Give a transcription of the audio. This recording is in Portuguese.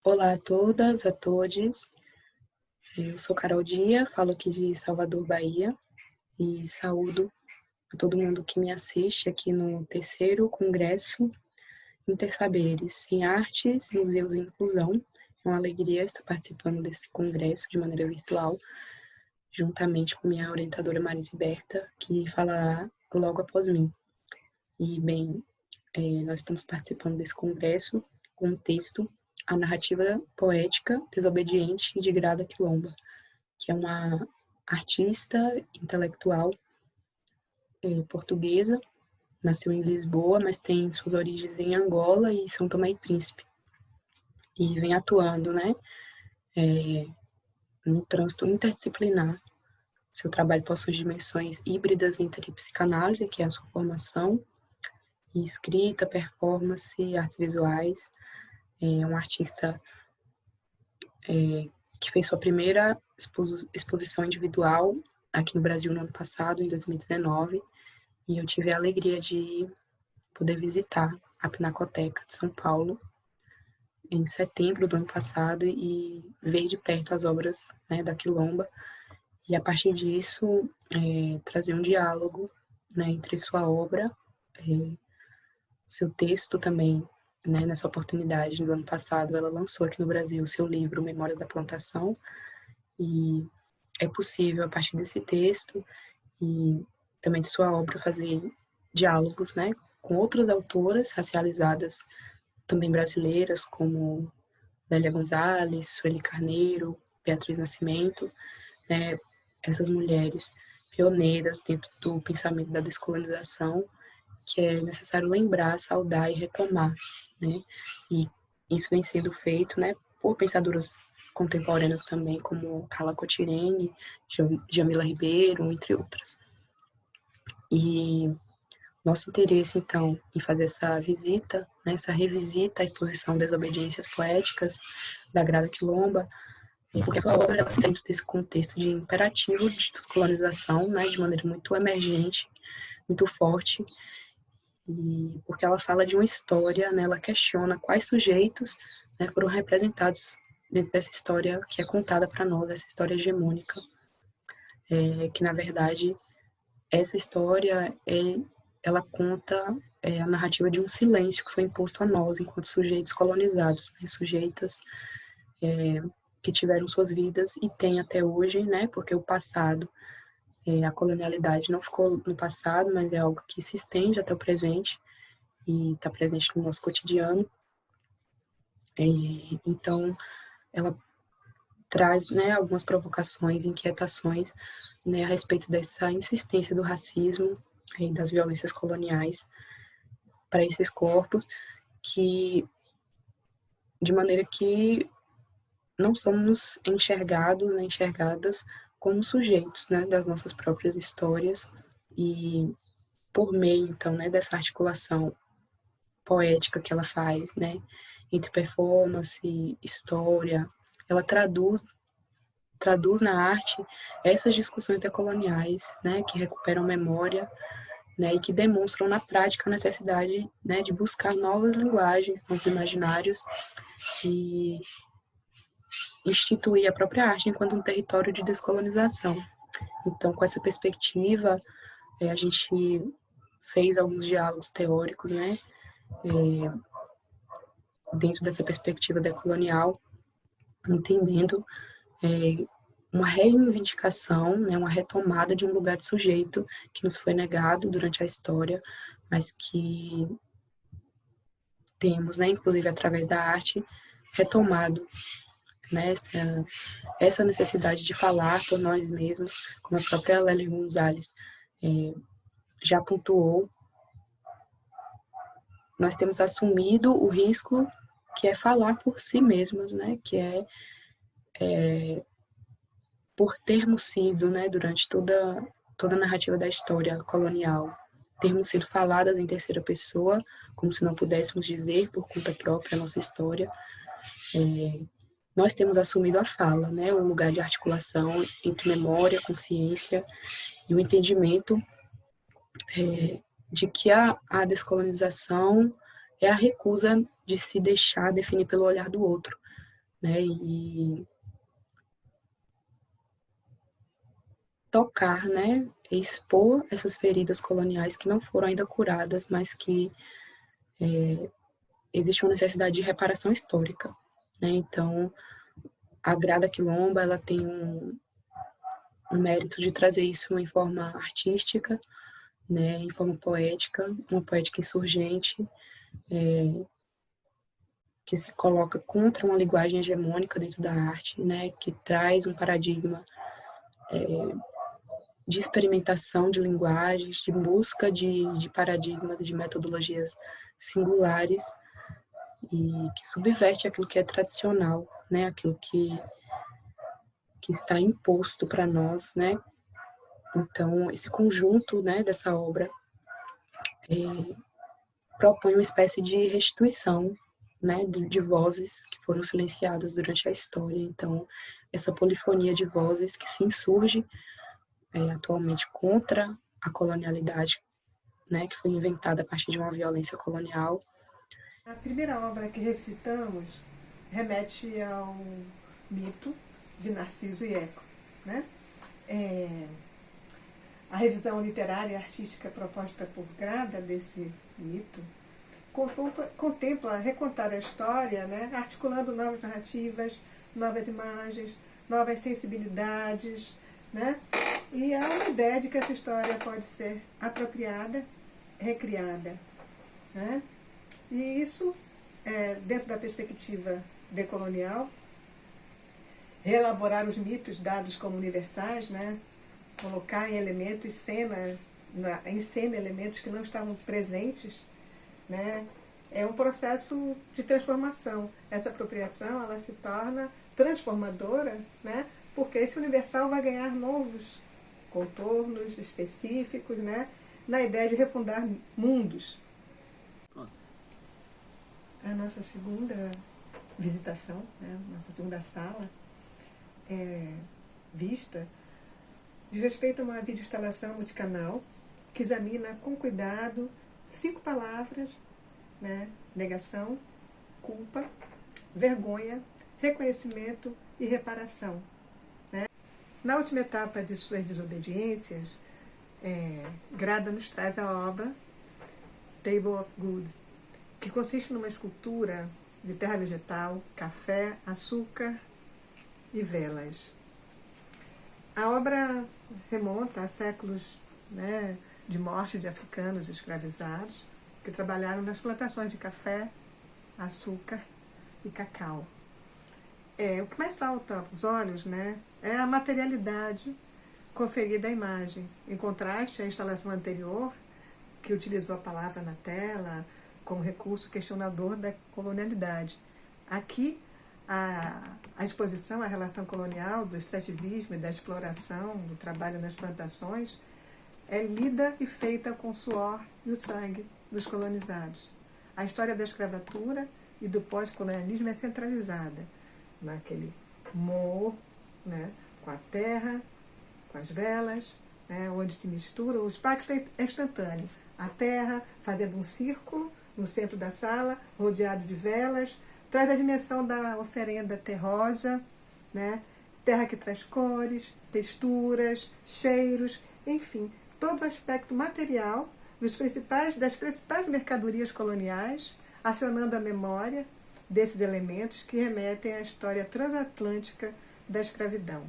Olá a todas, a todes. Eu sou Carol Dia, falo aqui de Salvador, Bahia, e saúdo a todo mundo que me assiste aqui no terceiro Congresso Intersaberes em Artes, Museus e Inclusão. É uma alegria estar participando desse congresso de maneira virtual, juntamente com minha orientadora Marise Berta, que falará logo após mim. E, bem, nós estamos participando desse congresso com um texto, A Narrativa Poética Desobediente de Grada Quilomba, que é uma artista intelectual portuguesa, nasceu em Lisboa, mas tem suas origens em Angola e São Tomé e Príncipe. E vem atuando, né, no trânsito interdisciplinar. Seu trabalho possui dimensões híbridas entre psicanálise, que é a sua formação, e escrita, performance, artes visuais. É um artista que fez sua primeira exposição individual aqui no Brasil no ano passado, em 2019, e eu tive a alegria de poder visitar a Pinacoteca de São Paulo em setembro do ano passado e ver de perto as obras, né, da Quilomba, e a partir disso trazer um diálogo, né, entre sua obra, seu texto também. Né, nessa oportunidade do ano passado, ela lançou aqui no Brasil o seu livro Memórias da Plantação, e é possível, a partir desse texto e também de sua obra, fazer diálogos, né, com outras autoras racializadas, também brasileiras, como Lélia Gonzalez, Sueli Carneiro, Beatriz Nascimento, né, essas mulheres pioneiras dentro do pensamento da descolonização, que é necessário lembrar, saudar e retomar, né, e isso vem sendo feito, né, por pensadoras contemporâneas também, como Carla Cotirene, Jamila Ribeiro, entre outras. E nosso interesse, então, em fazer essa visita, né, essa revisita à exposição Desobediências Poéticas da Grada Quilomba, porque a sua obra ela se dentro desse contexto de imperativo de descolonização, né, de maneira muito emergente, muito forte, e porque ela fala de uma história, né, ela questiona quais sujeitos, né, foram representados dentro dessa história que é contada para nós, essa história hegemônica, que na verdade essa história ela conta a narrativa de um silêncio que foi imposto a nós enquanto sujeitos colonizados, né, sujeitas que tiveram suas vidas e têm até hoje, né, porque o passado, a colonialidade não ficou no passado, mas é algo que se estende até o presente e está presente no nosso cotidiano. Então, ela traz, né, algumas provocações, inquietações, né, a respeito dessa insistência do racismo e das violências coloniais para esses corpos, que de maneira que não somos enxergados, né, enxergadas como sujeitos, né, das nossas próprias histórias, e por meio então, né, dessa articulação poética que ela faz, né, entre performance, história, ela traduz na arte essas discussões decoloniais, né, que recuperam memória, né, e que demonstram na prática a necessidade, né, de buscar novas linguagens, novos imaginários e instituir a própria arte enquanto um território de descolonização. Então, com essa perspectiva, a gente fez alguns diálogos teóricos, né, dentro dessa perspectiva decolonial, entendendo uma reivindicação, né, uma retomada de um lugar de sujeito que nos foi negado durante a história, mas que temos, né, inclusive através da arte, retomado, né, essa necessidade de falar por nós mesmos, como a própria Lélia Gonzalez já pontuou. Nós temos assumido o risco que é falar por si mesmas, né, que é por termos sido, né, durante toda a narrativa da história colonial, termos sido faladas em terceira pessoa, como se não pudéssemos dizer por conta própria a nossa história, nós temos assumido a fala, né, o lugar de articulação entre memória, consciência e o entendimento de que a descolonização é a recusa de se deixar definir pelo olhar do outro, né, e tocar, né, expor essas feridas coloniais que não foram ainda curadas, mas que existe uma necessidade de reparação histórica, né. Então, a Grada Quilomba, ela tem um mérito de trazer isso em forma artística, né, em forma poética, uma poética insurgente, que se coloca contra uma linguagem hegemônica dentro da arte, né, que traz um paradigma de experimentação de linguagens, de busca de paradigmas e de metodologias singulares e que subverte aquilo que é tradicional, né, aquilo que está imposto para nós, né. Então, esse conjunto, né, dessa obra propõe uma espécie de restituição, né, de vozes que foram silenciadas durante a história. Então, essa polifonia de vozes que se insurge atualmente contra a colonialidade, né, que foi inventada a partir de uma violência colonial. A primeira obra que revisitamos remete ao mito de Narciso e Eco, né? A revisão literária e artística proposta por Grada desse mito contempla recontar a história, né, articulando novas narrativas, novas imagens, novas sensibilidades, né, e há uma ideia de que essa história pode ser apropriada, recriada, né, e isso, dentro da perspectiva decolonial, reelaborar os mitos dados como universais, né, colocar em elementos em cena elementos que não estavam presentes, né, é um processo de transformação. Essa apropriação ela se torna transformadora, né, porque esse universal vai ganhar novos contornos específicos, né, na ideia de refundar mundos. A nossa segunda visitação, né, nossa segunda sala, vista, diz respeito a uma videoinstalação multicanal que examina com cuidado 5 palavras, né, negação, culpa, vergonha, reconhecimento e reparação. Né? Na última etapa de suas desobediências, Grada nos traz a obra Table of Good, que consiste numa escultura de terra vegetal, café, açúcar e velas. A obra remonta a séculos, né, de morte de africanos escravizados que trabalharam nas plantações de café, açúcar e cacau. O que mais salta aos olhos, né, é a materialidade conferida à imagem, em contraste à instalação anterior, que utilizou a palavra na tela como recurso questionador da colonialidade. Aqui, a exposição à relação colonial, do extrativismo e da exploração, do trabalho nas plantações, é lida e feita com o suor e o sangue dos colonizados. A história da escravatura e do pós-colonialismo é centralizada naquele morro, né, com a terra, com as velas, né, onde se mistura, o espaço é instantâneo. A terra fazendo um círculo no centro da sala, rodeado de velas, traz a dimensão da oferenda terrosa, né, terra que traz cores, texturas, cheiros, enfim, todo o aspecto material das principais mercadorias coloniais, acionando a memória desses elementos que remetem à história transatlântica da escravidão.